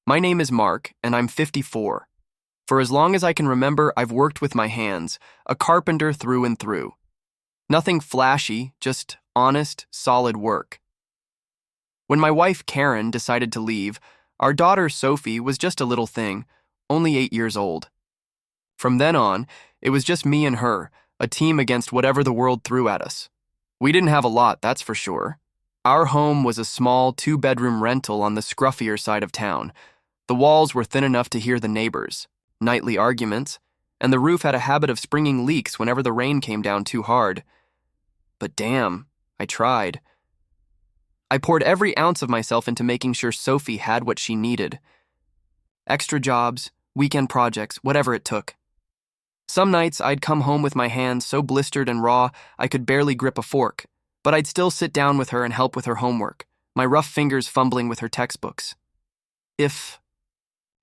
My name is Mark, and I'm 54. For as long as I can remember, I've worked with my hands, a carpenter through and through. Nothing flashy, just honest, solid work. When my wife Karen decided to leave, our daughter Sophie was just a little thing, only 8 years old. From then on, it was just me and her, a team against whatever the world threw at us. We didn't have a lot, that's for sure. Our home was a small 2-bedroom rental on the scruffier side of town. The walls were thin enough to hear the neighbors, nightly arguments, and the roof had a habit of springing leaks whenever the rain came down too hard. But damn, I tried. I poured every ounce of myself into making sure Sophie had what she needed. Extra jobs, weekend projects, whatever it took. Some nights I'd come home with my hands so blistered and raw I could barely grip a fork, but I'd still sit down with her and help with her homework, my rough fingers fumbling with her textbooks. If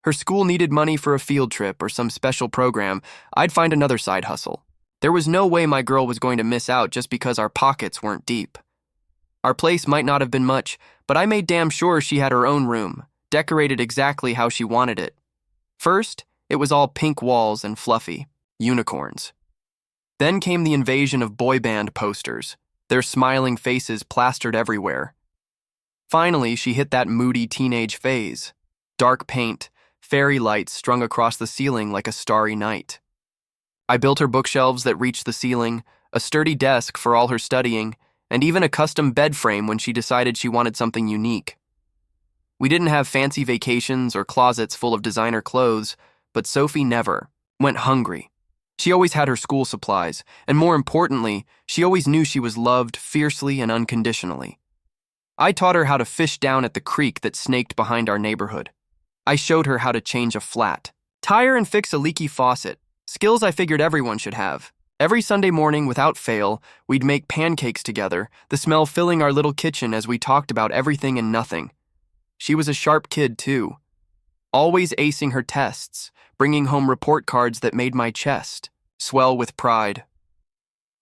her school needed money for a field trip or some special program, I'd find another side hustle. There was no way my girl was going to miss out just because our pockets weren't deep. Our place might not have been much, but I made damn sure she had her own room, decorated exactly how she wanted it. First, it was all pink walls and fluffy unicorns. Then came the invasion of boy band posters, their smiling faces plastered everywhere. Finally, she hit that moody teenage phase. Dark paint, fairy lights strung across the ceiling like a starry night. I built her bookshelves that reached the ceiling, a sturdy desk for all her studying, and even a custom bed frame when she decided she wanted something unique. We didn't have fancy vacations or closets full of designer clothes, but Sophie never went hungry. She always had her school supplies, and more importantly, she always knew she was loved fiercely and unconditionally. I taught her how to fish down at the creek that snaked behind our neighborhood. I showed her how to change a flat, tire and fix a leaky faucet, skills I figured everyone should have. Every Sunday morning, without fail, we'd make pancakes together, the smell filling our little kitchen as we talked about everything and nothing. She was a sharp kid, too. Always acing her tests, bringing home report cards that made my chest swell with pride.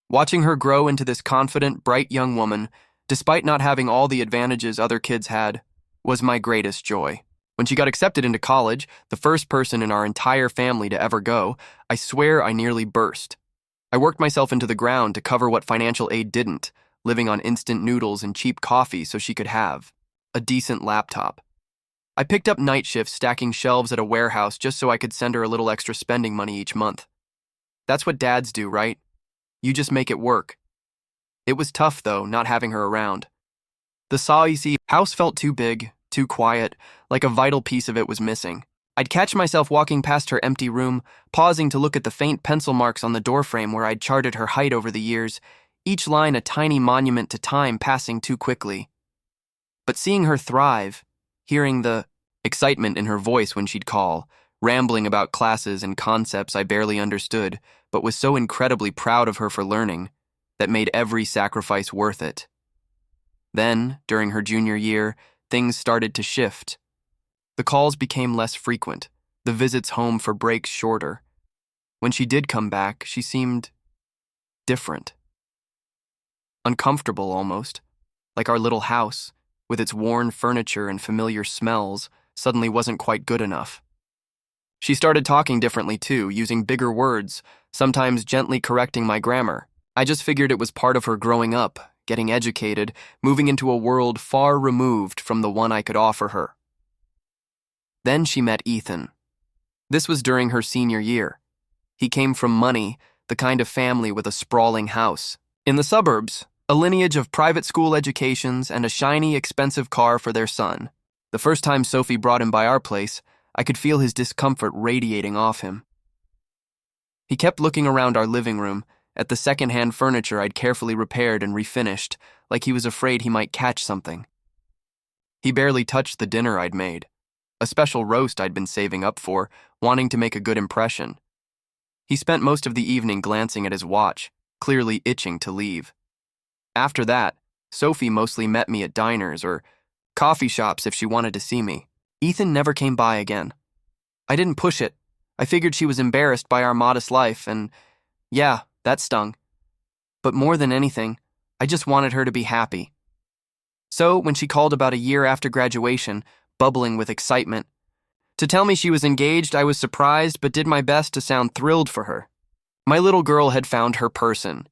Watching her grow into this confident, bright young woman, despite not having all the advantages other kids had, was my greatest joy. When she got accepted into college, the first person in our entire family to ever go, I swear I nearly burst. I worked myself into the ground to cover what financial aid didn't, living on instant noodles and cheap coffee so she could have a decent laptop. I picked up night shifts stacking shelves at a warehouse just so I could send her a little extra spending money each month. That's what dads do, right? You just make it work. It was tough, though, not having her around. The Saucy house felt too big, too quiet, like a vital piece of it was missing. I'd catch myself walking past her empty room, pausing to look at the faint pencil marks on the doorframe where I'd charted her height over the years, each line a tiny monument to time passing too quickly. But seeing her thrive, hearing the excitement in her voice when she'd call, rambling about classes and concepts I barely understood, but was so incredibly proud of her for learning, that made every sacrifice worth it. Then, during her junior year, things started to shift. The calls became less frequent, the visits home for breaks shorter. When she did come back, she seemed different. Uncomfortable almost, like our little house, with its worn furniture and familiar smells, suddenly wasn't quite good enough. She started talking differently too, using bigger words, sometimes gently correcting my grammar. I just figured it was part of her growing up, getting educated, moving into a world far removed from the one I could offer her. Then she met Ethan. This was during her senior year. He came from money, the kind of family with a sprawling house. In the suburbs, a lineage of private school educations and a shiny, expensive car for their son. The first time Sophie brought him by our place, I could feel his discomfort radiating off him. He kept looking around our living room, at the second-hand furniture I'd carefully repaired and refinished, like he was afraid he might catch something. He barely touched the dinner I'd made, a special roast I'd been saving up for, wanting to make a good impression. He spent most of the evening glancing at his watch, clearly itching to leave. After that, Sophie mostly met me at diners or coffee shops if she wanted to see me. Ethan never came by again. I didn't push it. I figured she was embarrassed by our modest life, and yeah, that stung. But more than anything, I just wanted her to be happy. So, when she called about a year after graduation, bubbling with excitement, To tell me she was engaged, I was surprised but did my best to sound thrilled for her. My little girl had found her person.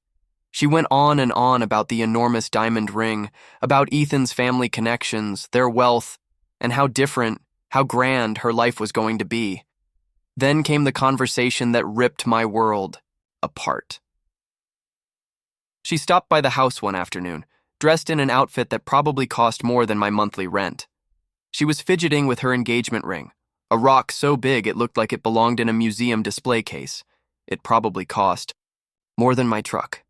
She went on and on about the enormous diamond ring, about Ethan's family connections, their wealth, and how different, how grand her life was going to be. Then came the conversation that ripped my world apart. She stopped by the house one afternoon, dressed in an outfit that probably cost more than my monthly rent. She was fidgeting with her engagement ring, a rock so big it looked like it belonged in a museum display case. It probably cost more than my truck.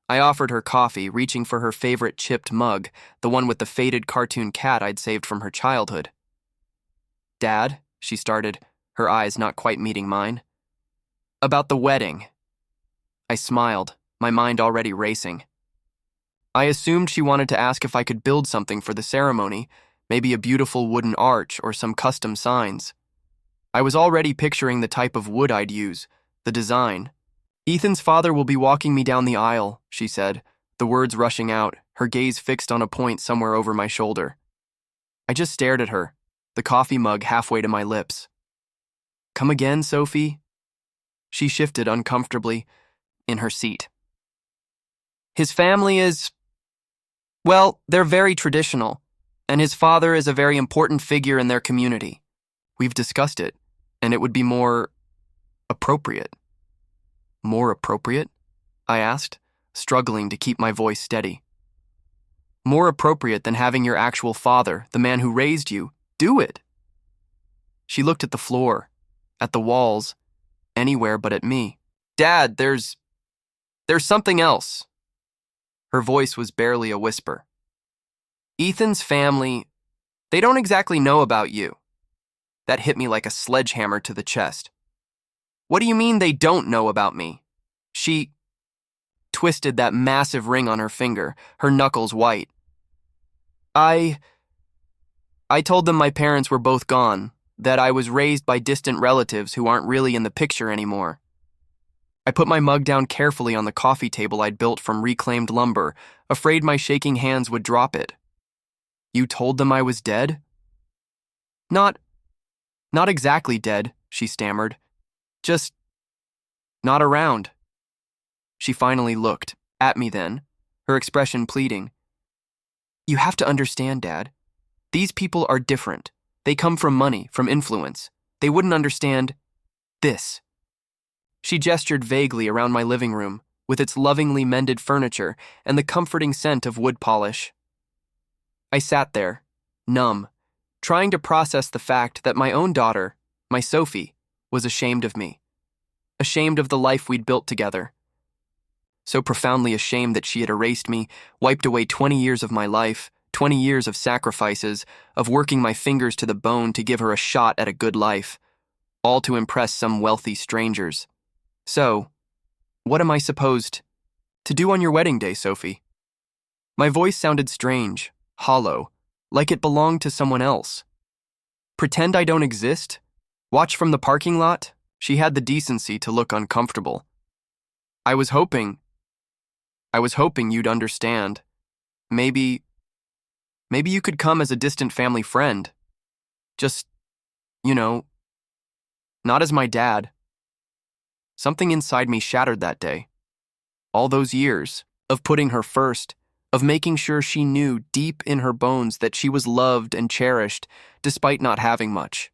I offered her coffee, reaching for her favorite chipped mug, the one with the faded cartoon cat I'd saved from her childhood. "Dad," she started, her eyes not quite meeting mine. "About the wedding." I smiled, my mind already racing. I assumed she wanted to ask if I could build something for the ceremony, maybe a beautiful wooden arch or some custom signs. I was already picturing the type of wood I'd use, the design. "Ethan's father will be walking me down the aisle," she said, the words rushing out, her gaze fixed on a point somewhere over my shoulder. I just stared at her, the coffee mug halfway to my lips. "Come again, Sophie?" She shifted uncomfortably in her seat. "His family is, well, they're very traditional, and his father is a very important figure in their community. We've discussed it, and it would be more appropriate." "More appropriate?" I asked, struggling to keep my voice steady. "More appropriate than having your actual father, the man who raised you, do it." She looked at the floor, at the walls, anywhere but at me. "Dad, there's something else." Her voice was barely a whisper. "Ethan's family, they don't exactly know about you." That hit me like a sledgehammer to the chest. "What do you mean they don't know about me?" She twisted that massive ring on her finger, her knuckles white. I told them my parents were both gone, that I was raised by distant relatives who aren't really in the picture anymore." I put my mug down carefully on the coffee table I'd built from reclaimed lumber, afraid my shaking hands would drop it. "You told them I was dead?" Not exactly dead," she stammered. "Just not around." She finally looked at me then, her expression pleading. "You have to understand, Dad. These people are different. They come from money, from influence. They wouldn't understand this." She gestured vaguely around my living room, with its lovingly mended furniture and the comforting scent of wood polish. I sat there, numb, trying to process the fact that my own daughter, my Sophie, was ashamed of me. Ashamed of the life we'd built together. So profoundly ashamed that she had erased me, wiped away 20 years of my life, 20 years of sacrifices, of working my fingers to the bone to give her a shot at a good life, all to impress some wealthy strangers. "So, what am I supposed to do on your wedding day, Sophie?" My voice sounded strange, hollow, like it belonged to someone else. "Pretend I don't exist? Watch from the parking lot?" She had the decency to look uncomfortable. I was hoping you'd understand. Maybe you could come as a distant family friend. Just, not as my dad." Something inside me shattered that day. All those years of putting her first, of making sure she knew deep in her bones that she was loved and cherished despite not having much.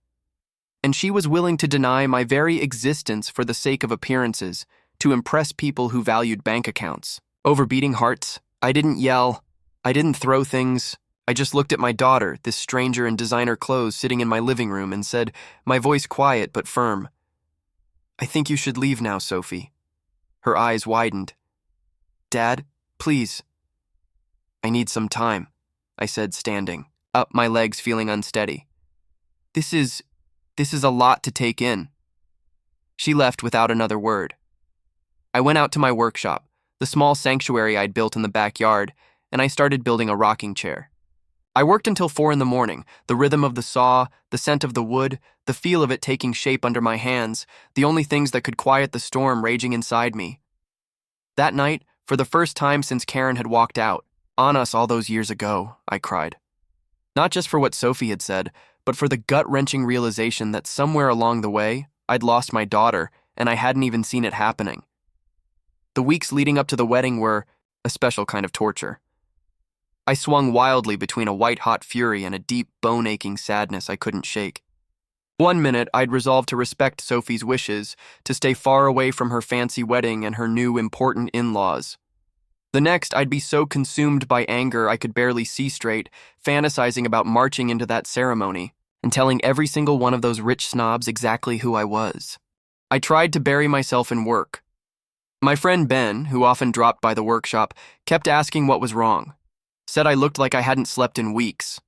And she was willing to deny my very existence for the sake of appearances, to impress people who valued bank accounts. Over beating hearts, I didn't yell, I didn't throw things. I just looked at my daughter, this stranger in designer clothes sitting in my living room, and said, my voice quiet but firm, "I think you should leave now, Sophie." Her eyes widened. "Dad, please." "I need some time," I said, standing up, my legs feeling unsteady. This is a lot to take in." She left without another word. I went out to my workshop, the small sanctuary I'd built in the backyard, and I started building a rocking chair. I worked until 4 a.m, the rhythm of the saw, the scent of the wood, the feel of it taking shape under my hands, the only things that could quiet the storm raging inside me. That night, for the first time since Karen had walked out, on us all those years ago, I cried. Not just for what Sophie had said, but for the gut-wrenching realization that somewhere along the way, I'd lost my daughter and I hadn't even seen it happening. The weeks leading up to the wedding were a special kind of torture. I swung wildly between a white-hot fury and a deep, bone-aching sadness I couldn't shake. One minute, I'd resolved to respect Sophie's wishes, to stay far away from her fancy wedding and her new important in-laws. The next, I'd be so consumed by anger I could barely see straight, fantasizing about marching into that ceremony and telling every single one of those rich snobs exactly who I was. I tried to bury myself in work. My friend Ben, who often dropped by the workshop, kept asking what was wrong. Said I looked like I hadn't slept in weeks.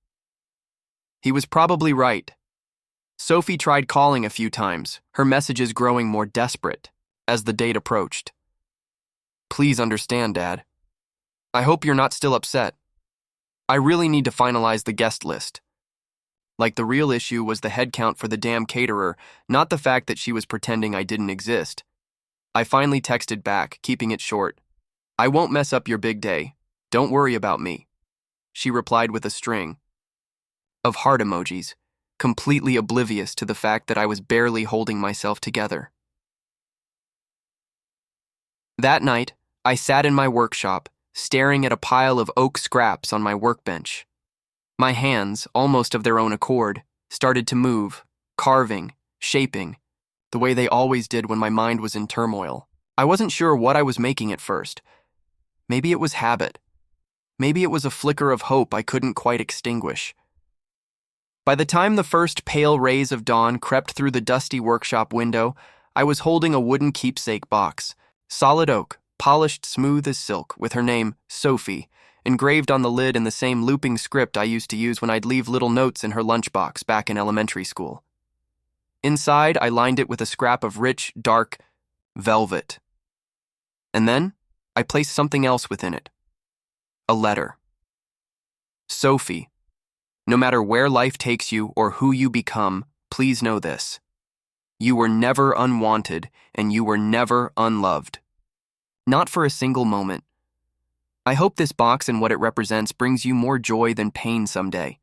He was probably right. Sophie tried calling a few times, her messages growing more desperate as the date approached. Please understand, Dad. I hope you're not still upset. I really need to finalize the guest list. Like the real issue was the head count for the damn caterer, not the fact that she was pretending I didn't exist. I finally texted back, keeping it short. I won't mess up your big day. Don't worry about me. She replied with a string of heart emojis, completely oblivious to the fact that I was barely holding myself together. That night, I sat in my workshop, staring at a pile of oak scraps on my workbench. My hands, almost of their own accord, started to move, carving, shaping, the way they always did when my mind was in turmoil. I wasn't sure what I was making at first. Maybe it was habit. Maybe it was a flicker of hope I couldn't quite extinguish. By the time the first pale rays of dawn crept through the dusty workshop window, I was holding a wooden keepsake box, solid oak, polished smooth as silk, with her name, Sophie, engraved on the lid in the same looping script I used to use when I'd leave little notes in her lunchbox back in elementary school. Inside, I lined it with a scrap of rich, dark velvet. And then, I placed something else within it. A letter. Sophie, no matter where life takes you or who you become, please know this. You were never unwanted, and you were never unloved. Not for a single moment. I hope this box and what it represents brings you more joy than pain someday.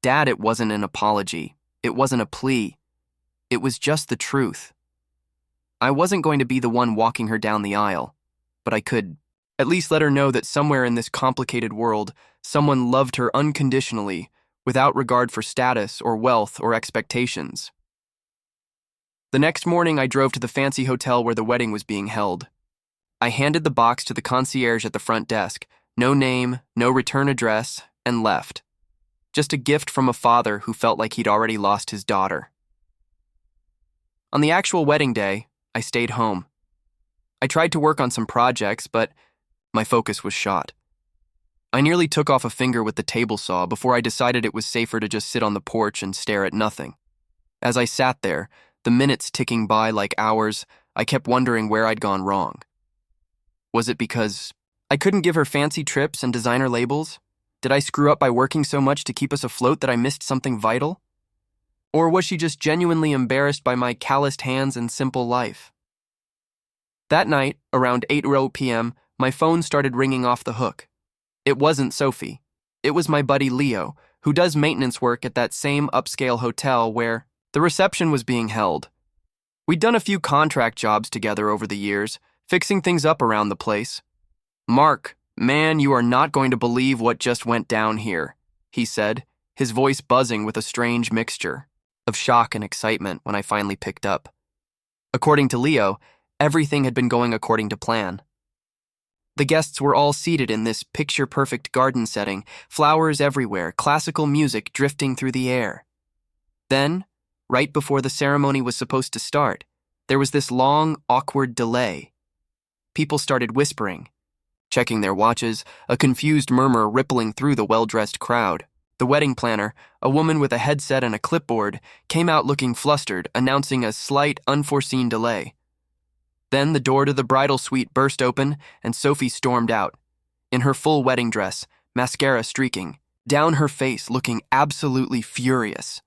Dad, it wasn't an apology. It wasn't a plea. It was just the truth. I wasn't going to be the one walking her down the aisle, but I could at least let her know that somewhere in this complicated world, someone loved her unconditionally, without regard for status or wealth or expectations. The next morning, I drove to the fancy hotel where the wedding was being held. I handed the box to the concierge at the front desk, no name, no return address, and left. Just a gift from a father who felt like he'd already lost his daughter. On the actual wedding day, I stayed home. I tried to work on some projects, but my focus was shot. I nearly took off a finger with the table saw before I decided it was safer to just sit on the porch and stare at nothing. As I sat there, the minutes ticking by like hours, I kept wondering where I'd gone wrong. Was it because I couldn't give her fancy trips and designer labels? Did I screw up by working so much to keep us afloat that I missed something vital? Or was she just genuinely embarrassed by my calloused hands and simple life? That night, around 8 p.m., my phone started ringing off the hook. It wasn't Sophie. It was my buddy Leo, who does maintenance work at that same upscale hotel where the reception was being held. We'd done a few contract jobs together over the years, fixing things up around the place. "Mark, man, you are not going to believe what just went down here," he said, his voice buzzing with a strange mixture of shock and excitement when I finally picked up. According to Leo, everything had been going according to plan. The guests were all seated in this picture-perfect garden setting, flowers everywhere, classical music drifting through the air. Then, right before the ceremony was supposed to start, there was this long, awkward delay. People started whispering, checking their watches, a confused murmur rippling through the well-dressed crowd. The wedding planner, a woman with a headset and a clipboard, came out looking flustered, announcing a slight, unforeseen delay. Then the door to the bridal suite burst open, and Sophie stormed out, in her full wedding dress, mascara streaking, down her face looking absolutely furious.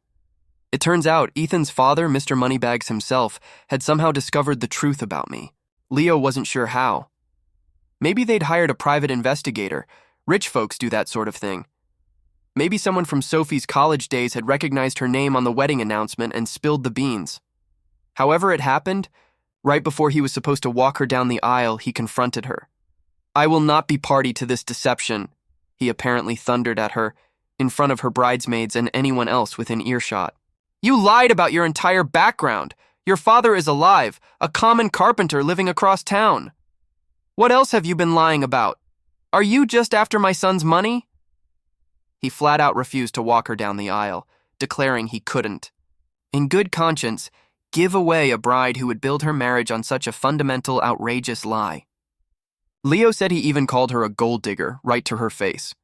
It turns out Ethan's father, Mr. Moneybags himself, had somehow discovered the truth about me. Leo wasn't sure how. Maybe they'd hired a private investigator. Rich folks do that sort of thing. Maybe someone from Sophie's college days had recognized her name on the wedding announcement and spilled the beans. However it happened, right before he was supposed to walk her down the aisle, he confronted her. "I will not be party to this deception," he apparently thundered at her, in front of her bridesmaids and anyone else within earshot. "You lied about your entire background. Your father is alive, a common carpenter living across town. What else have you been lying about? Are you just after my son's money?" He flat out refused to walk her down the aisle, declaring he couldn't. In good conscience, give away a bride who would build her marriage on such a fundamental, outrageous lie. Leo said he even called her a gold digger right to her face.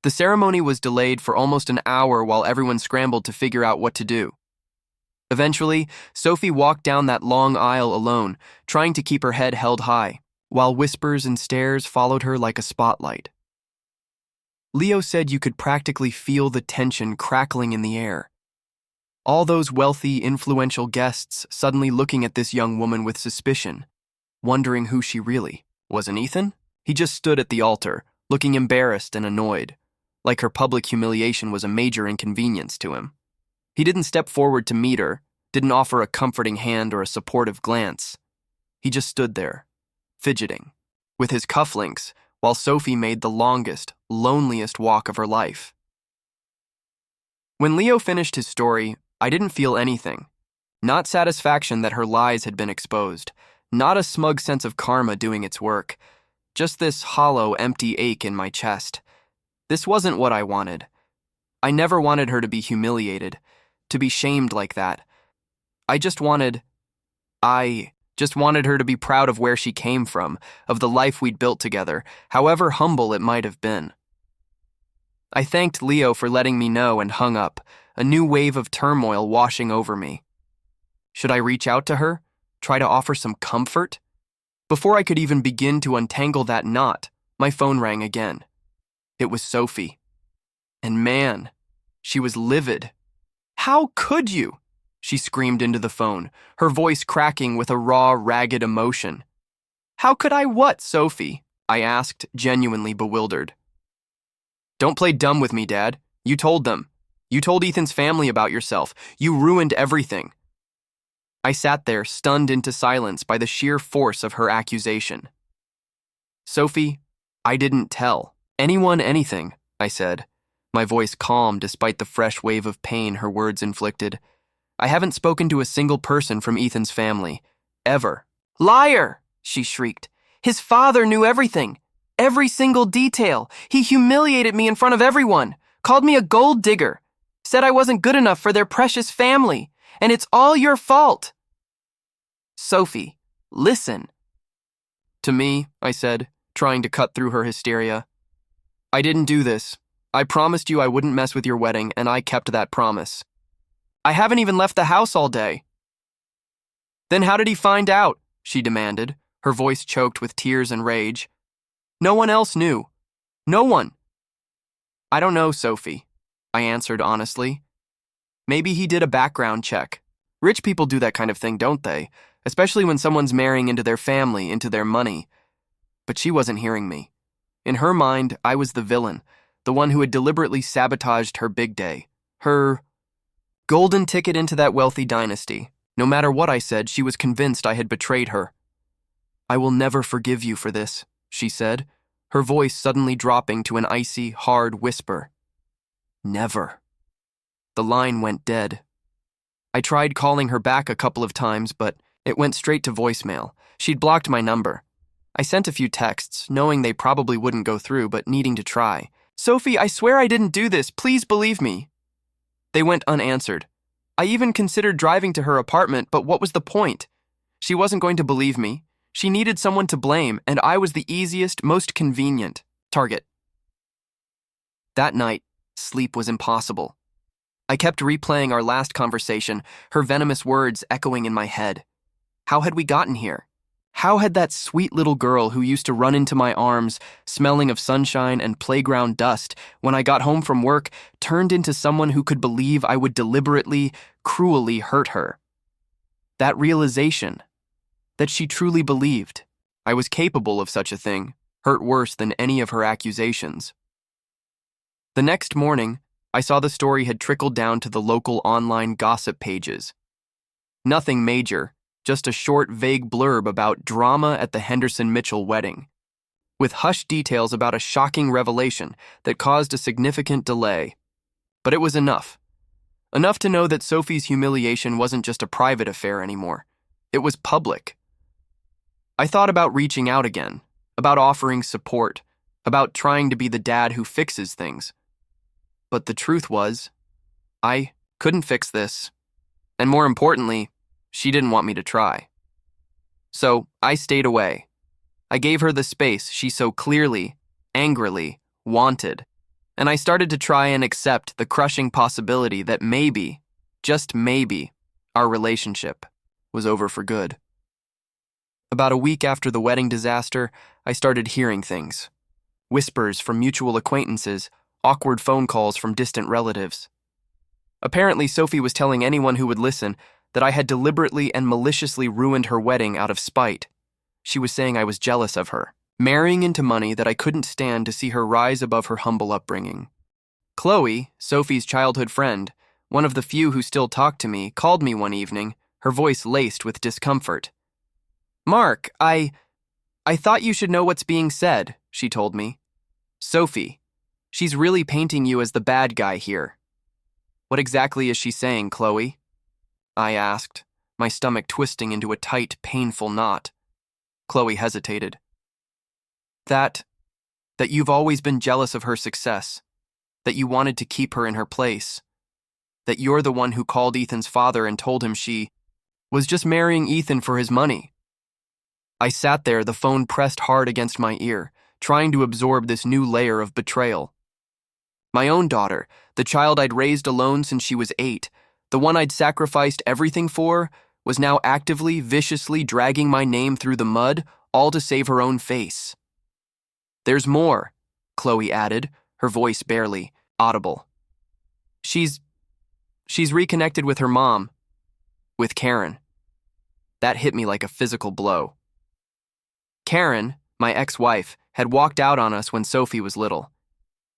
The ceremony was delayed for almost an hour while everyone scrambled to figure out what to do. Eventually, Sophie walked down that long aisle alone, trying to keep her head held high, while whispers and stares followed her like a spotlight. Leo said you could practically feel the tension crackling in the air. All those wealthy, influential guests suddenly looking at this young woman with suspicion, wondering who she really was. An Ethan? He just stood at the altar, looking embarrassed and annoyed, like her public humiliation was a major inconvenience to him. He didn't step forward to meet her, didn't offer a comforting hand or a supportive glance. He just stood there, fidgeting, with his cufflinks, while Sophie made the longest, loneliest walk of her life. When Leo finished his story, I didn't feel anything. Not satisfaction that her lies had been exposed, not a smug sense of karma doing its work, just this hollow, empty ache in my chest. This wasn't what I wanted. I never wanted her to be humiliated, to be shamed like that. I just wanted her to be proud of where she came from, of the life we'd built together, however humble it might have been. I thanked Leo for letting me know and hung up, a new wave of turmoil washing over me. Should I reach out to her? Try to offer some comfort? Before I could even begin to untangle that knot, my phone rang again. It was Sophie. And man, she was livid. "How could you?" she screamed into the phone, her voice cracking with a raw, ragged emotion. "How could I what, Sophie?" I asked, genuinely bewildered. "Don't play dumb with me, Dad. You told them. You told Ethan's family about yourself. You ruined everything." I sat there, stunned into silence by the sheer force of her accusation. "Sophie, I didn't tell anyone anything," I said, my voice calm despite the fresh wave of pain her words inflicted. "I haven't spoken to a single person from Ethan's family. Ever." "Liar!" she shrieked. "His father knew everything. Every single detail. He humiliated me in front of everyone, called me a gold digger, said I wasn't good enough for their precious family, and it's all your fault." "Sophie, listen." "To me," I said, trying to cut through her hysteria. "I didn't do this. I promised you I wouldn't mess with your wedding, and I kept that promise. I haven't even left the house all day." "Then how did he find out?" she demanded, her voice choked with tears and rage. "No one else knew. No one." "I don't know, Sophie," I answered honestly. "Maybe he did a background check. Rich people do that kind of thing, don't they? Especially when someone's marrying into their family, into their money." But she wasn't hearing me. In her mind, I was the villain, the one who had deliberately sabotaged her big day, her golden ticket into that wealthy dynasty. No matter what I said, she was convinced I had betrayed her. "I will never forgive you for this," she said, her voice suddenly dropping to an icy, hard whisper. "Never." The line went dead. I tried calling her back a couple of times, but it went straight to voicemail. She'd blocked my number. I sent a few texts, knowing they probably wouldn't go through, but needing to try. "Sophie, I swear I didn't do this. Please believe me." They went unanswered. I even considered driving to her apartment, but what was the point? She wasn't going to believe me. She needed someone to blame, and I was the easiest, most convenient target. That night, sleep was impossible. I kept replaying our last conversation, her venomous words echoing in my head. How had we gotten here? How had that sweet little girl who used to run into my arms, smelling of sunshine and playground dust, when I got home from work, turned into someone who could believe I would deliberately, cruelly hurt her? That realization, that she truly believed I was capable of such a thing, hurt worse than any of her accusations. The next morning, I saw the story had trickled down to the local online gossip pages. Nothing major, just a short, vague blurb about drama at the Henderson-Mitchell wedding, with hushed details about a shocking revelation that caused a significant delay. But it was enough. Enough to know that Sophie's humiliation wasn't just a private affair anymore. It was public. I thought about reaching out again, about offering support, about trying to be the dad who fixes things. But the truth was, I couldn't fix this. And more importantly, she didn't want me to try. So I stayed away. I gave her the space she so clearly, angrily, wanted. And I started to try and accept the crushing possibility that maybe, just maybe, our relationship was over for good. About a week after the wedding disaster, I started hearing things. Whispers from mutual acquaintances, awkward phone calls from distant relatives. Apparently, Sophie was telling anyone who would listen that I had deliberately and maliciously ruined her wedding out of spite. She was saying I was jealous of her, marrying into money that I couldn't stand to see her rise above her humble upbringing. Chloe, Sophie's childhood friend, one of the few who still talked to me, called me one evening, her voice laced with discomfort. "Mark, I thought you should know what's being said," she told me. "Sophie, she's really painting you as the bad guy here." "What exactly is she saying, Chloe?" I asked, my stomach twisting into a tight, painful knot. Chloe hesitated. That you've always been jealous of her success, that you wanted to keep her in her place, that you're the one who called Ethan's father and told him she was just marrying Ethan for his money. I sat there, the phone pressed hard against my ear, trying to absorb this new layer of betrayal. My own daughter, the child I'd raised alone since she was 8, the one I'd sacrificed everything for, was now actively, viciously dragging my name through the mud, all to save her own face. "There's more," Chloe added, her voice barely audible. She's reconnected with her mom, with Karen." That hit me like a physical blow. Karen, my ex-wife, had walked out on us when Sophie was little.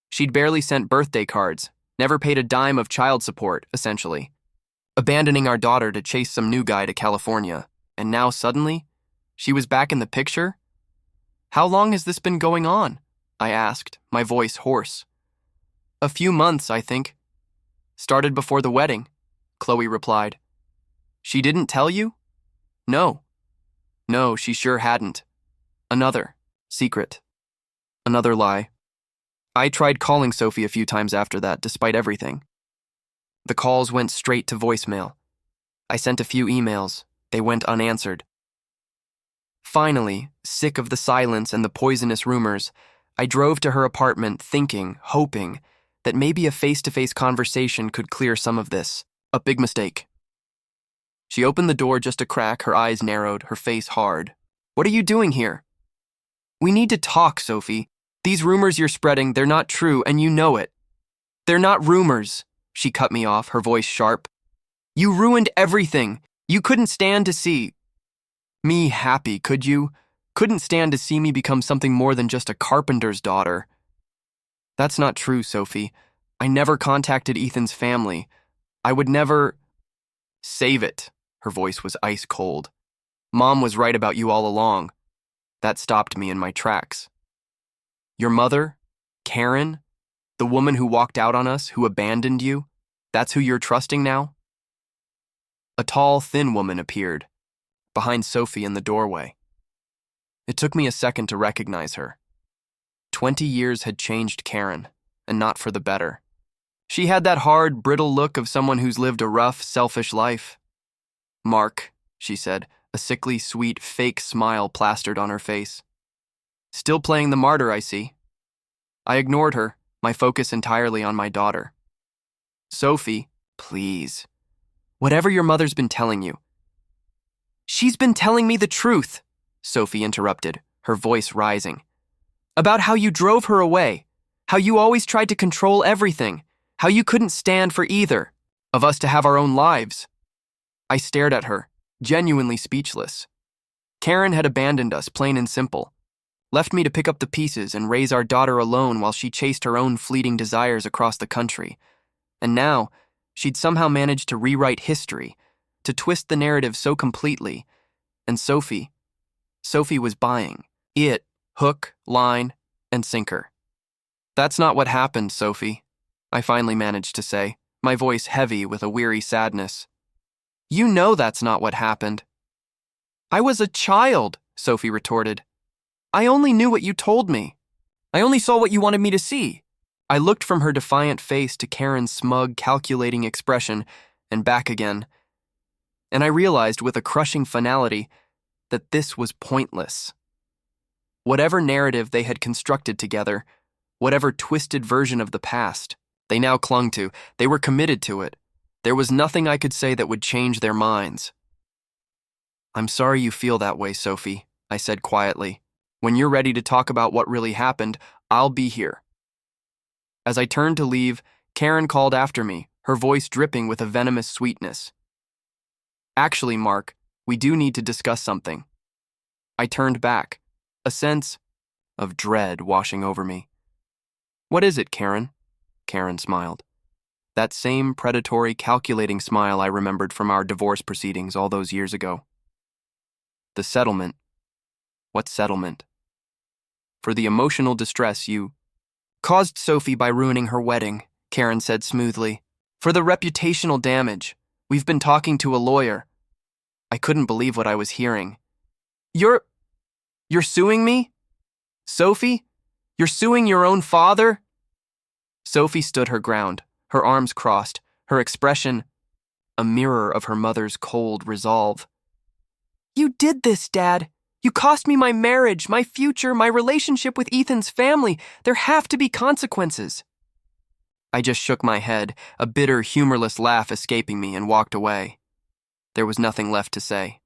She'd barely sent birthday cards, never paid a dime of child support, essentially, abandoning our daughter to chase some new guy to California. And now suddenly, she was back in the picture? "How long has this been going on?" I asked, my voice hoarse. "A few months, I think." "Started before the wedding," Chloe replied. "She didn't tell you?" No, she sure hadn't. Another secret. Another lie. I tried calling Sophie a few times after that, despite everything. The calls went straight to voicemail. I sent a few emails. They went unanswered. Finally, sick of the silence and the poisonous rumors, I drove to her apartment thinking, hoping, that maybe a face-to-face conversation could clear some of this. A big mistake. She opened the door just a crack, her eyes narrowed, her face hard. "What are you doing here?" "We need to talk, Sophie. These rumors you're spreading, they're not true, and you know it." "They're not rumors," she cut me off, her voice sharp. "You ruined everything. You couldn't stand to see me happy, could you? Couldn't stand to see me become something more than just a carpenter's daughter." "That's not true, Sophie. I never contacted Ethan's family. I would never—" "Save it." Her voice was ice cold. "Mom was right about you all along." That stopped me in my tracks. "Your mother? Karen? The woman who walked out on us, who abandoned you? That's who you're trusting now?" A tall, thin woman appeared, behind Sophie in the doorway. It took me a second to recognize her. 20 years had changed Karen, and not for the better. She had that hard, brittle look of someone who's lived a rough, selfish life. "Mark," she said, a sickly, sweet, fake smile plastered on her face. "Still playing the martyr, I see." I ignored her, my focus entirely on my daughter. "Sophie, please. Whatever your mother's been telling you." "She's been telling me the truth," Sophie interrupted, her voice rising. "About how you drove her away, how you always tried to control everything, how you couldn't stand for either of us to have our own lives." I stared at her, genuinely speechless. Karen had abandoned us, plain and simple. left me to pick up the pieces and raise our daughter alone while she chased her own fleeting desires across the country. And now, she'd somehow managed to rewrite history, to twist the narrative so completely. And Sophie was buying it, hook, line, and sinker. "That's not what happened, Sophie," I finally managed to say, my voice heavy with a weary sadness. "You know that's not what happened." "I was a child," Sophie retorted. "I only knew what you told me. I only saw what you wanted me to see." I looked from her defiant face to Karen's smug, calculating expression, and back again. And I realized with a crushing finality that this was pointless. Whatever narrative they had constructed together, whatever twisted version of the past they now clung to, they were committed to it. There was nothing I could say that would change their minds. "I'm sorry you feel that way, Sophie," I said quietly. "When you're ready to talk about what really happened, I'll be here." As I turned to leave, Karen called after me, her voice dripping with a venomous sweetness. "Actually, Mark, we do need to discuss something." I turned back, a sense of dread washing over me. "What is it, Karen?" Karen smiled. That same predatory, calculating smile I remembered from our divorce proceedings all those years ago. "The settlement." "What settlement?" "For the emotional distress you caused Sophie by ruining her wedding," Karen said smoothly. "For the reputational damage. We've been talking to a lawyer." I couldn't believe what I was hearing. You're suing me? Sophie? You're suing your own father?" Sophie stood her ground, her arms crossed, her expression a mirror of her mother's cold resolve. "You did this, Dad. You cost me my marriage, my future, my relationship with Ethan's family. There have to be consequences." I just shook my head, a bitter, humorless laugh escaping me, and walked away. There was nothing left to say.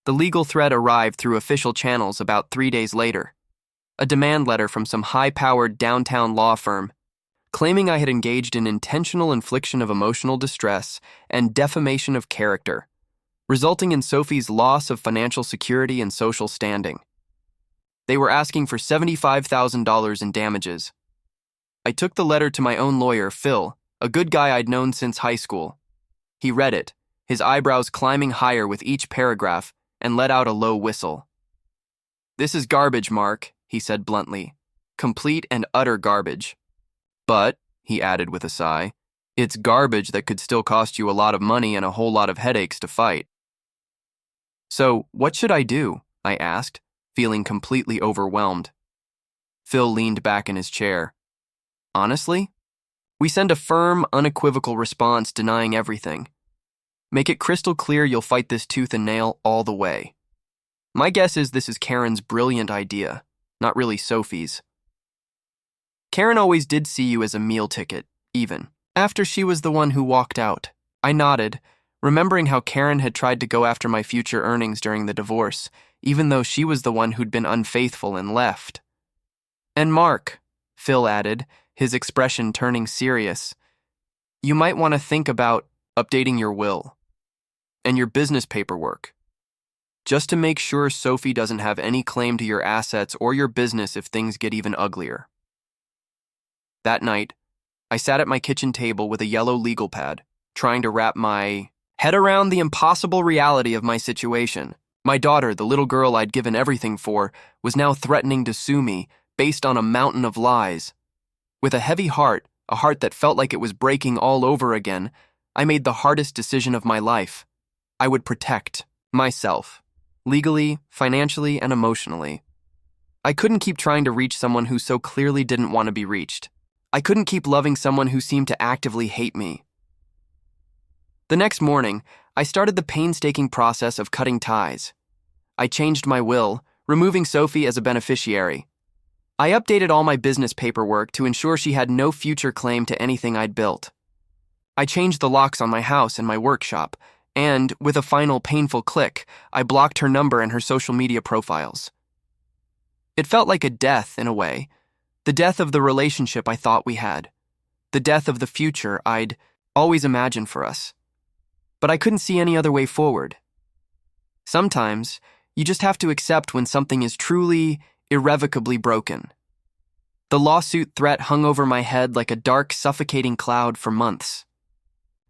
The legal threat arrived through official channels about 3 days later. A demand letter from some high-powered downtown law firm claiming I had engaged in intentional infliction of emotional distress and defamation of character, resulting in Sophie's loss of financial security and social standing. They were asking for $75,000 in damages. I took the letter to my own lawyer, Phil, a good guy I'd known since high school. He read it, his eyebrows climbing higher with each paragraph, and let out a low whistle. "This is garbage, Mark," he said bluntly. "Complete and utter garbage. But," he added with a sigh, "it's garbage that could still cost you a lot of money and a whole lot of headaches to fight." "So, what should I do?" I asked, feeling completely overwhelmed. Phil leaned back in his chair. "Honestly, we send a firm, unequivocal response denying everything. Make it crystal clear you'll fight this tooth and nail all the way. My guess is this is Karen's brilliant idea, not really Sophie's. Karen always did see you as a meal ticket, even after she was the one who walked out." I nodded, remembering how Karen had tried to go after my future earnings during the divorce, even though she was the one who'd been unfaithful and left. "And Mark," Phil added, his expression turning serious, "you might want to think about updating your will and your business paperwork, just to make sure Sophie doesn't have any claim to your assets or your business if things get even uglier." That night, I sat at my kitchen table with a yellow legal pad, trying to wrap my head around the impossible reality of my situation. My daughter, the little girl I'd given everything for, was now threatening to sue me based on a mountain of lies. With a heavy heart, a heart that felt like it was breaking all over again, I made the hardest decision of my life. I would protect myself, legally, financially, and emotionally. I couldn't keep trying to reach someone who so clearly didn't want to be reached. I couldn't keep loving someone who seemed to actively hate me. The next morning, I started the painstaking process of cutting ties. I changed my will, removing Sophie as a beneficiary. I updated all my business paperwork to ensure she had no future claim to anything I'd built. I changed the locks on my house and my workshop, and, with a final painful click, I blocked her number and her social media profiles. It felt like a death, in a way. The death of the relationship I thought we had. The death of the future I'd always imagined for us. But I couldn't see any other way forward. Sometimes, you just have to accept when something is truly, irrevocably broken. The lawsuit threat hung over my head like a dark, suffocating cloud for months.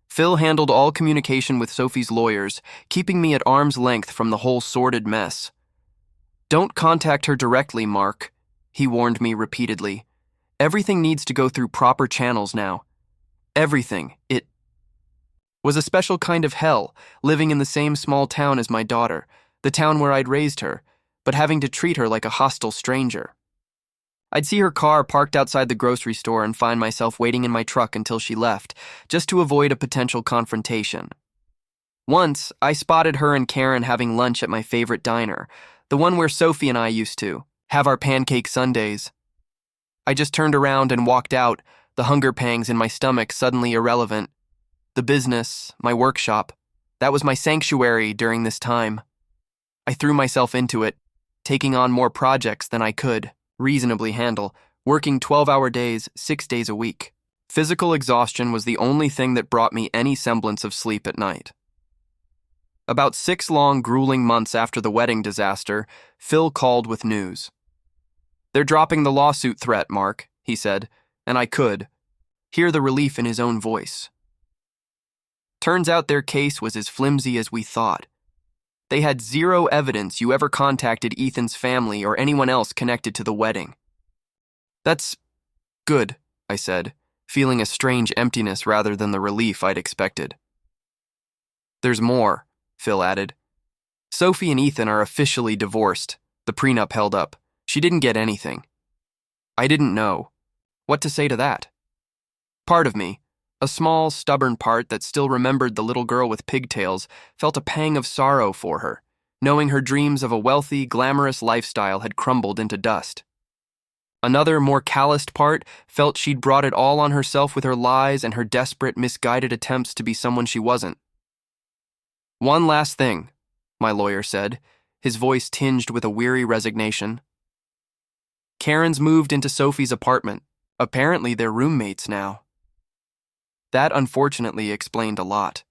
Phil handled all communication with Sophie's lawyers, keeping me at arm's length from the whole sordid mess. "Don't contact her directly, Mark," he warned me repeatedly. "Everything needs to go through proper channels now. Everything. It was a special kind of hell, living in the same small town as my daughter, the town where I'd raised her, but having to treat her like a hostile stranger. I'd see her car parked outside the grocery store and find myself waiting in my truck until she left, just to avoid a potential confrontation. Once, I spotted her and Karen having lunch at my favorite diner, the one where Sophie and I used to have our pancake sundaes. I just turned around and walked out, the hunger pangs in my stomach suddenly irrelevant. The business, my workshop, that was my sanctuary during this time. I threw myself into it, taking on more projects than I could reasonably handle, working 12-hour days, 6 days a week. Physical exhaustion was the only thing that brought me any semblance of sleep at night. About 6 long, grueling months after the wedding disaster, Phil called with news. "They're dropping the lawsuit threat, Mark," he said, and I could hear the relief in his own voice. Turns out their case was as flimsy as we thought. They had zero evidence you ever contacted Ethan's family or anyone else connected to the wedding. "That's good," I said, feeling a strange emptiness rather than the relief I'd expected. "There's more," Phil added. "Sophie and Ethan are officially divorced. The prenup held up. She didn't get anything." I didn't know what to say to that. Part of me, a small, stubborn part that still remembered the little girl with pigtails, felt a pang of sorrow for her, knowing her dreams of a wealthy, glamorous lifestyle had crumbled into dust. Another, more calloused part felt she'd brought it all on herself with her lies and her desperate, misguided attempts to be someone she wasn't. "One last thing," my lawyer said, his voice tinged with a weary resignation. "Karen's moved into Sophie's apartment. Apparently they're roommates now." That unfortunately explained a lot.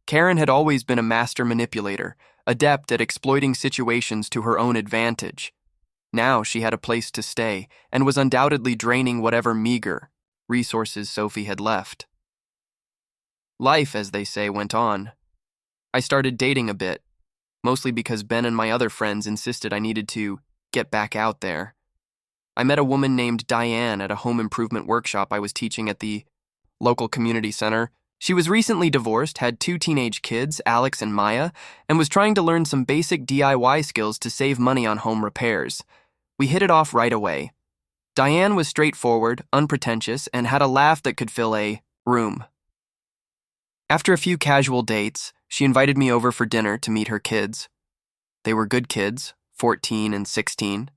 Karen had always been a master manipulator, adept at exploiting situations to her own advantage. Now she had a place to stay and was undoubtedly draining whatever meager resources Sophie had left. Life, as they say, went on. I started dating a bit, mostly because Ben and my other friends insisted I needed to get back out there. I met a woman named Diane at a home improvement workshop I was teaching at the local community center. She was recently divorced, had 2 teenage kids, Alex and Maya, and was trying to learn some basic DIY skills to save money on home repairs. We hit it off right away. Diane was straightforward, unpretentious, and had a laugh that could fill a room. After a few casual dates, she invited me over for dinner to meet her kids. They were good kids, 14 and 16,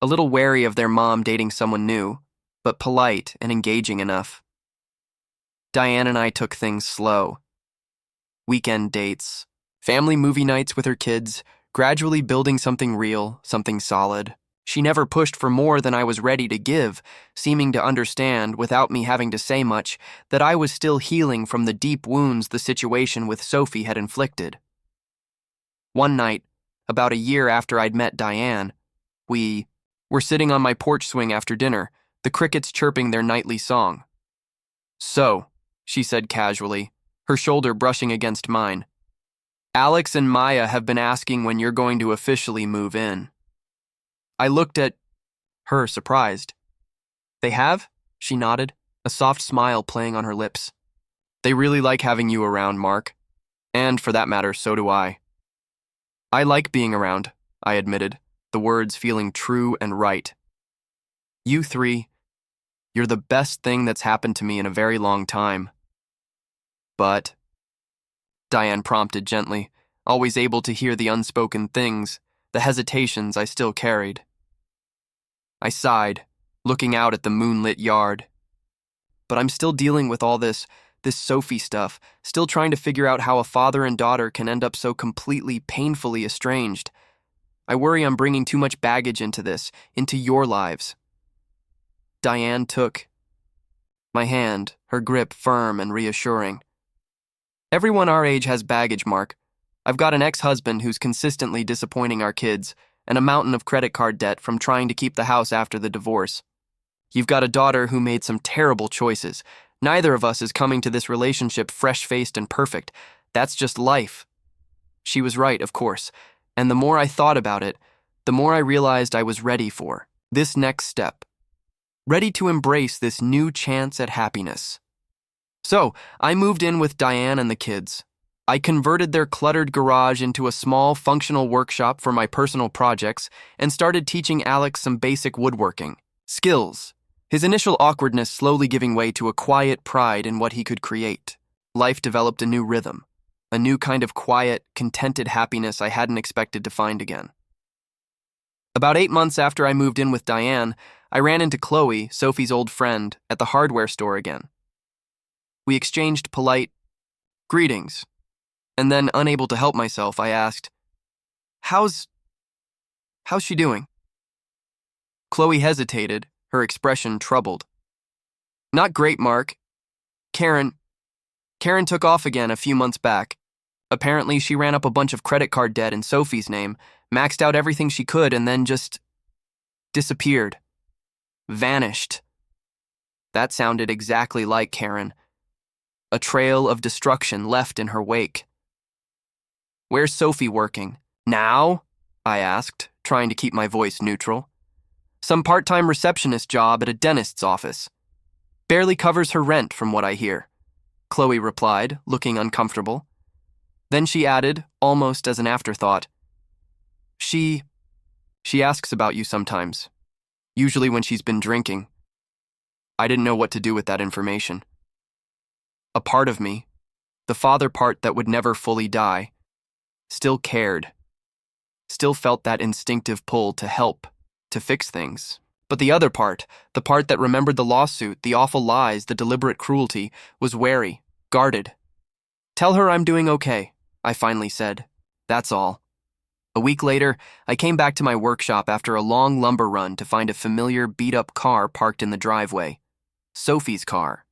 a little wary of their mom dating someone new, but polite and engaging enough. Diane and I took things slow. Weekend dates, family movie nights with her kids, gradually building something real, something solid. She never pushed for more than I was ready to give, seeming to understand, without me having to say much, that I was still healing from the deep wounds the situation with Sophie had inflicted. One night, about a year after I'd met Diane, we were sitting on my porch swing after dinner, the crickets chirping their nightly song. "So," she said casually, her shoulder brushing against mine, "Alex and Maya have been asking when you're going to officially move in." I looked at her, surprised. "They have?" She nodded, a soft smile playing on her lips. "They really like having you around, Mark. And, for that matter, so do I." "I like being around," I admitted, the words feeling true and right. "You 3, you're the best thing that's happened to me in a very long time." "But," Diane prompted gently, always able to hear the unspoken things, the hesitations I still carried. I sighed, looking out at the moonlit yard. "But I'm still dealing with all this Sophie stuff, still trying to figure out how a father and daughter can end up so completely, painfully estranged. I worry I'm bringing too much baggage into this, into your lives." Diane took my hand, her grip firm and reassuring. "Everyone our age has baggage, Mark. I've got an ex-husband who's consistently disappointing our kids, and a mountain of credit card debt from trying to keep the house after the divorce. You've got a daughter who made some terrible choices. Neither of us is coming to this relationship fresh-faced and perfect. That's just life. She was right, of course, and the more I thought about it, the more I realized I was ready for this next step. Ready to embrace this new chance at happiness. So, I moved in with Diane and the kids. I converted their cluttered garage into a small, functional workshop for my personal projects and started teaching Alex some basic woodworking skills, his initial awkwardness slowly giving way to a quiet pride in what he could create. Life developed a new rhythm, a new kind of quiet, contented happiness I hadn't expected to find again. About 8 months after I moved in with Diane, I ran into Chloe, Sophie's old friend, at the hardware store again. We exchanged polite greetings, and then, unable to help myself, I asked, How's she doing?" Chloe hesitated, her expression troubled. "Not great, Mark. Karen took off again a few months back. Apparently, she ran up a bunch of credit card debt in Sophie's name, maxed out everything she could, and then just disappeared. Vanished." That sounded exactly like Karen. A trail of destruction left in her wake. "Where's Sophie working? Now?" I asked, trying to keep my voice neutral. "Some part-time receptionist job at a dentist's office. Barely covers her rent, from what I hear," Chloe replied, looking uncomfortable. Then she added, almost as an afterthought, She asks about you sometimes, usually when she's been drinking." I didn't know what to do with that information. A part of me, the father part that would never fully die, still cared, still felt that instinctive pull to help, to fix things. But the other part, the part that remembered the lawsuit, the awful lies, the deliberate cruelty, was wary, guarded. "Tell her I'm doing okay," I finally said. "That's all." A week later, I came back to my workshop after a long lumber run to find a familiar, beat-up car parked in the driveway. Sophie's car.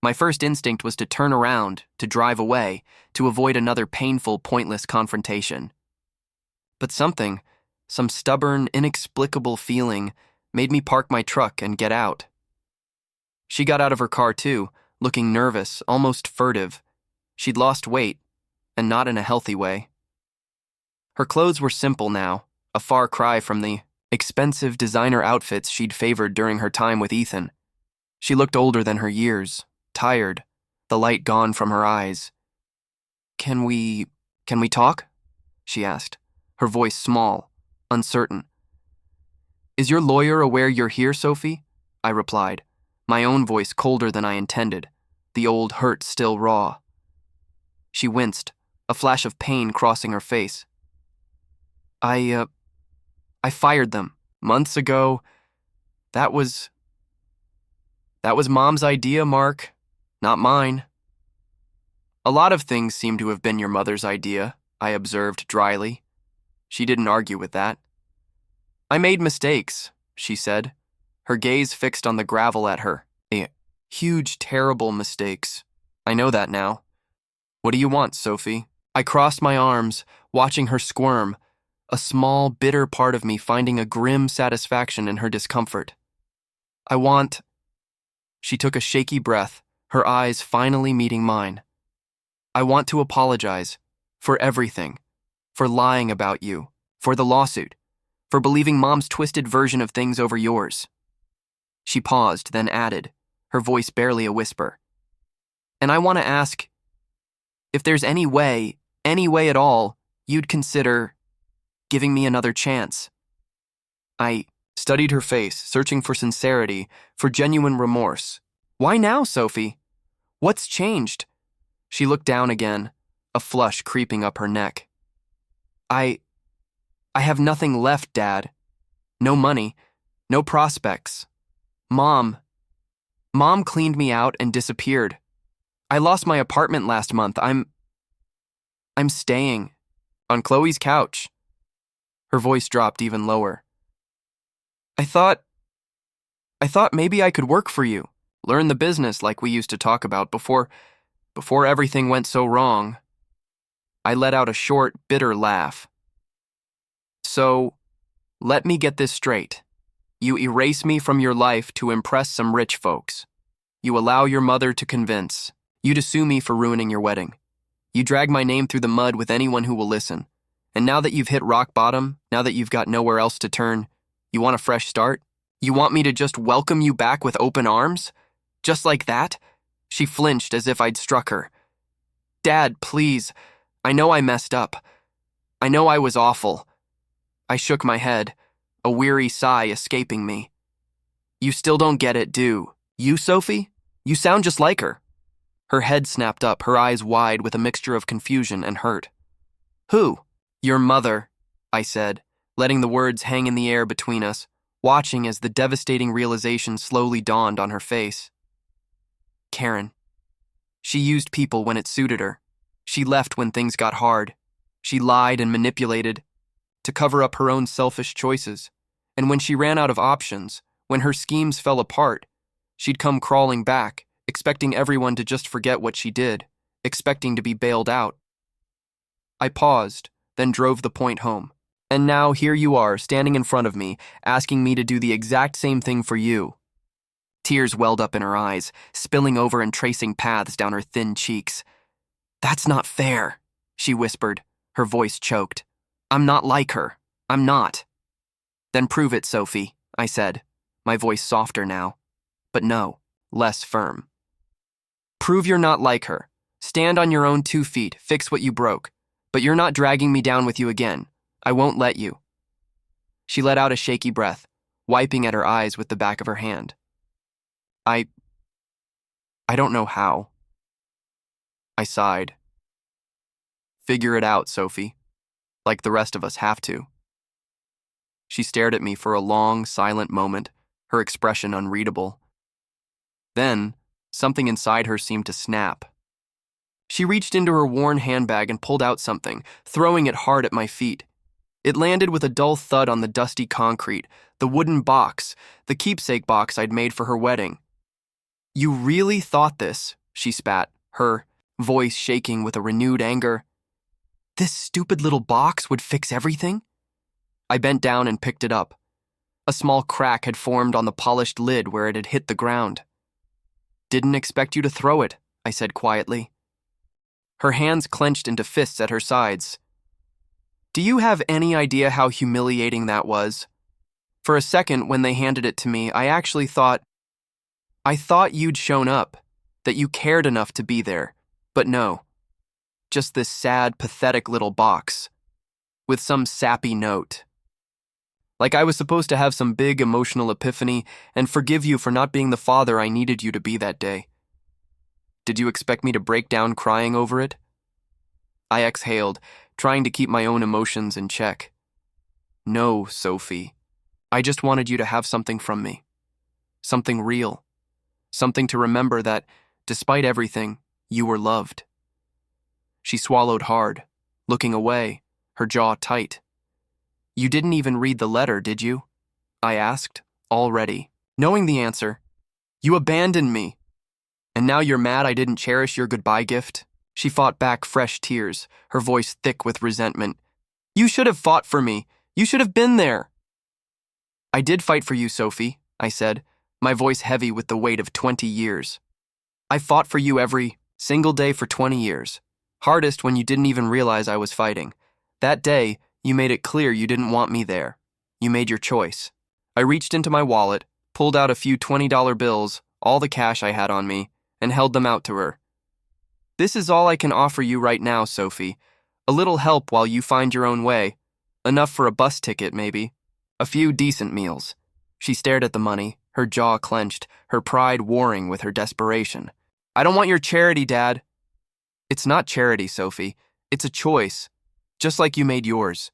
My first instinct was to turn around, to drive away, to avoid another painful, pointless confrontation. But some stubborn, inexplicable feeling, made me park my truck and get out. She got out of her car too, looking nervous, almost furtive. She'd lost weight, and not in a healthy way. Her clothes were simple now, a far cry from the expensive designer outfits she'd favored during her time with Ethan. She looked older than her years, tired, the light gone from her eyes. Can we talk?" she asked, her voice small, uncertain. "Is your lawyer aware you're here, Sophie?" I replied, my own voice colder than I intended, the old hurt still raw. She winced, a flash of pain crossing her face. I fired them months ago. That was Mom's idea, Mark, not mine." "A lot of things seem to have been your mother's idea," I observed dryly. She didn't argue with that. "I made mistakes," she said, her gaze fixed on the gravel at her. Huge, terrible mistakes. I know that now. "What do you want, Sophie?" I crossed my arms, watching her squirm, a small, bitter part of me finding a grim satisfaction in her discomfort. "I want..." She took a shaky breath, her eyes finally meeting mine. "I want to apologize for everything, for lying about you, for the lawsuit, for believing Mom's twisted version of things over yours." She paused, then added, her voice barely a whisper. "And I want to ask if there's any way at all, you'd consider giving me another chance." I studied her face, searching for sincerity, for genuine remorse. "Why now, Sophie? What's changed?" She looked down again, a flush creeping up her neck. I have nothing left, Dad. No money, no prospects. Mom cleaned me out and disappeared. I lost my apartment last month. I'm staying on Chloe's couch." Her voice dropped even lower. I thought maybe I could work for you, learn the business like we used to talk about before everything went so wrong." I let out a short, bitter laugh. So Let me get this straight. You erase me from your life to impress some rich folks. You allow your mother to convince you to sue me for ruining your wedding. You drag my name through the mud with anyone who will listen. And now that you've hit rock bottom, now that you've got nowhere else to turn, you want a fresh start? You want me to just welcome you back with open arms? Just like that? She flinched as if I'd struck her. Dad, please. I know I messed up. I know I was awful. I shook my head, a weary sigh escaping me. You still don't get it, do you, Sophie? You sound just like her. Her head snapped up, her eyes wide with a mixture of confusion and hurt. Who? Your mother, I said, letting the words hang in the air between us, watching as the devastating realization slowly dawned on her face. Karen. She used people when it suited her. She left when things got hard. She lied and manipulated to cover up her own selfish choices. And when she ran out of options, when her schemes fell apart, she'd come crawling back, expecting everyone to just forget what she did, expecting to be bailed out. I paused, then drove the point home. And now here you are, standing in front of me, asking me to do the exact same thing for you. Tears welled up in her eyes, spilling over and tracing paths down her thin cheeks. That's not fair, she whispered, her voice choked. I'm not like her. I'm not. Then prove it, Sophie, I said, my voice softer now. But no, less firm. Prove you're not like her. Stand on your own 2 feet, fix what you broke. But you're not dragging me down with you again. I won't let you. She let out a shaky breath, wiping at her eyes with the back of her hand. I don't know how. I sighed. Figure it out, Sophie. Like the rest of us have to. She stared at me for a long, silent moment, her expression unreadable. Then, something inside her seemed to snap. She reached into her worn handbag and pulled out something, throwing it hard at my feet. It landed with a dull thud on the dusty concrete, the wooden box, the keepsake box I'd made for her wedding. You really thought this, she spat, her voice shaking with a renewed anger. This stupid little box would fix everything? I bent down and picked it up. A small crack had formed on the polished lid where it had hit the ground. Didn't expect you to throw it, I said quietly. Her hands clenched into fists at her sides. Do you have any idea how humiliating that was? For a second, when they handed it to me, I thought you'd shown up, that you cared enough to be there, but no. Just this sad, pathetic little box, with some sappy note. Like I was supposed to have some big emotional epiphany and forgive you for not being the father I needed you to be that day. Did you expect me to break down crying over it? I exhaled, trying to keep my own emotions in check. No, Sophie. I just wanted you to have something from me. Something real. Something to remember that, despite everything, you were loved. She swallowed hard, looking away, her jaw tight. You didn't even read the letter, did you? I asked, already, knowing the answer. You abandoned me. And now you're mad I didn't cherish your goodbye gift? She fought back fresh tears, her voice thick with resentment. You should have fought for me. You should have been there. I did fight for you, Sophie, I said, my voice heavy with the weight of 20 years. I fought for you every single day for 20 years. Hardest when you didn't even realize I was fighting. That day, you made it clear you didn't want me there. You made your choice. I reached into my wallet, pulled out a few $20 bills, all the cash I had on me, and held them out to her. This is all I can offer you right now, Sophie. A little help while you find your own way. Enough for a bus ticket, maybe. A few decent meals. She stared at the money, her jaw clenched, her pride warring with her desperation. I don't want your charity, Dad. It's not charity, Sophie. It's a choice, just like you made yours.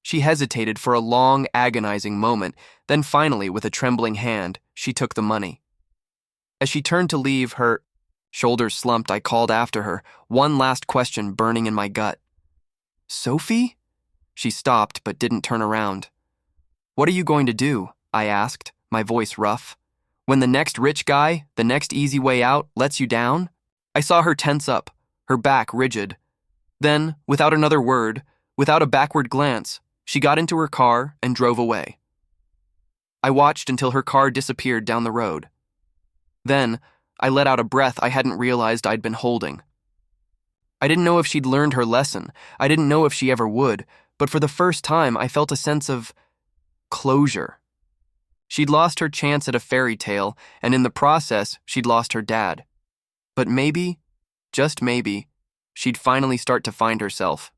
She hesitated for a long, agonizing moment, then finally, with a trembling hand, she took the money. As she turned to leave, her shoulders slumped. I called after her, one last question burning in my gut. Sophie? She stopped, but didn't turn around. What are you going to do? I asked, my voice rough. When the next rich guy, the next easy way out, lets you down? I saw her tense up, her back rigid. Then, without another word, without a backward glance, She got into her car and drove away. I watched until her car disappeared down the road. Then, I let out a breath I hadn't realized I'd been holding. I didn't know if she'd learned her lesson. I didn't know if she ever would, but for the first time, I felt a sense of closure. She'd lost her chance at a fairy tale, and in the process, she'd lost her dad. But maybe, just maybe, she'd finally start to find herself.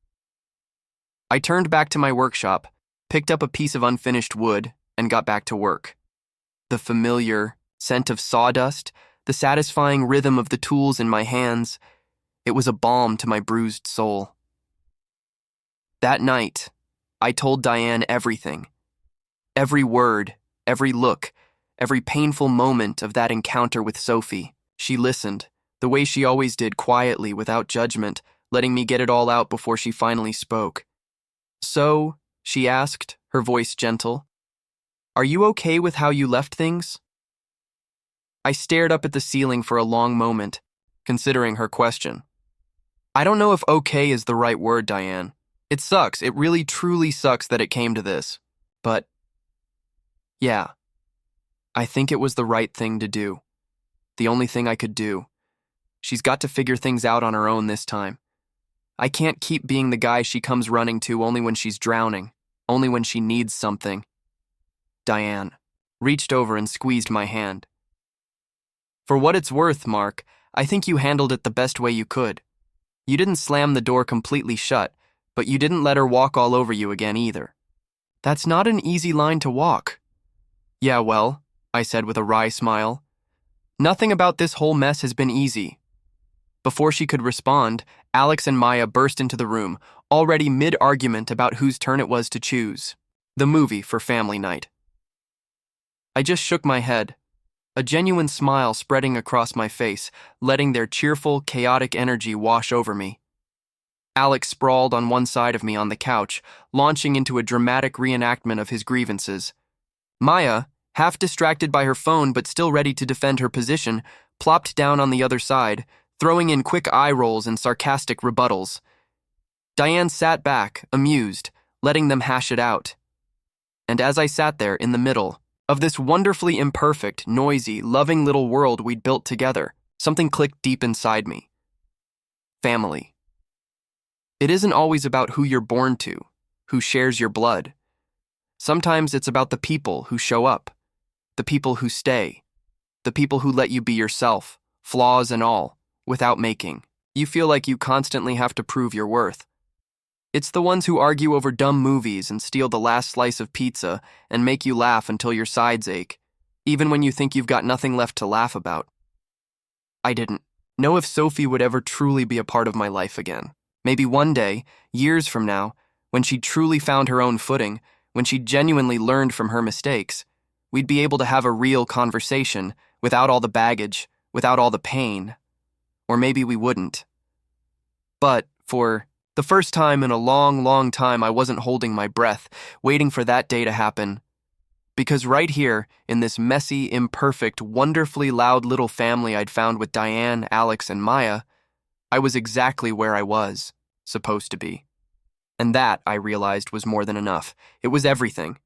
I turned back to my workshop, picked up a piece of unfinished wood, and got back to work. The familiar scent of sawdust, the satisfying rhythm of the tools in my hands, it was a balm to my bruised soul. That night, I told Diane everything. Every word, every look, every painful moment of that encounter with Sophie. She listened, the way she always did, quietly, without judgment, letting me get it all out before she finally spoke. "So," she asked, her voice gentle, "are you okay with how you left things?" I stared up at the ceiling for a long moment, considering her question. I don't know if okay is the right word, Diane. It sucks. It really, truly sucks that it came to this. But, yeah, I think it was the right thing to do. The only thing I could do. She's got to figure things out on her own this time. I can't keep being the guy she comes running to only when she's drowning, only when she needs something. Diane reached over and squeezed my hand. For what it's worth, Mark, I think you handled it the best way you could. You didn't slam the door completely shut, but you didn't let her walk all over you again either. That's not an easy line to walk. Yeah, well, I said with a wry smile. Nothing about this whole mess has been easy. Before she could respond, Alex and Maya burst into the room, already mid-argument about whose turn it was to choose the movie for family night. I just shook my head, a genuine smile spreading across my face, letting their cheerful, chaotic energy wash over me. Alex sprawled on one side of me on the couch, launching into a dramatic reenactment of his grievances. Maya, half distracted by her phone but still ready to defend her position, plopped down on the other side, throwing in quick eye rolls and sarcastic rebuttals. Diane sat back, amused, letting them hash it out. And as I sat there in the middle of this wonderfully imperfect, noisy, loving little world we'd built together, something clicked deep inside me. Family. It isn't always about who you're born to, who shares your blood. Sometimes it's about the people who show up, the people who stay, the people who let you be yourself, flaws and all, without making you feel like you constantly have to prove your worth. It's the ones who argue over dumb movies and steal the last slice of pizza and make you laugh until your sides ache, even when you think you've got nothing left to laugh about. I didn't know if Sophie would ever truly be a part of my life again. Maybe one day, years from now, when she truly found her own footing, when she genuinely learned from her mistakes, we'd be able to have a real conversation without all the baggage, without all the pain. Or maybe we wouldn't. But for the first time in a long, long time, I wasn't holding my breath, waiting for that day to happen. Because right here, in this messy, imperfect, wonderfully loud little family I'd found with Diane, Alex, and Maya, I was exactly where I was supposed to be. And that, I realized, was more than enough. It was everything.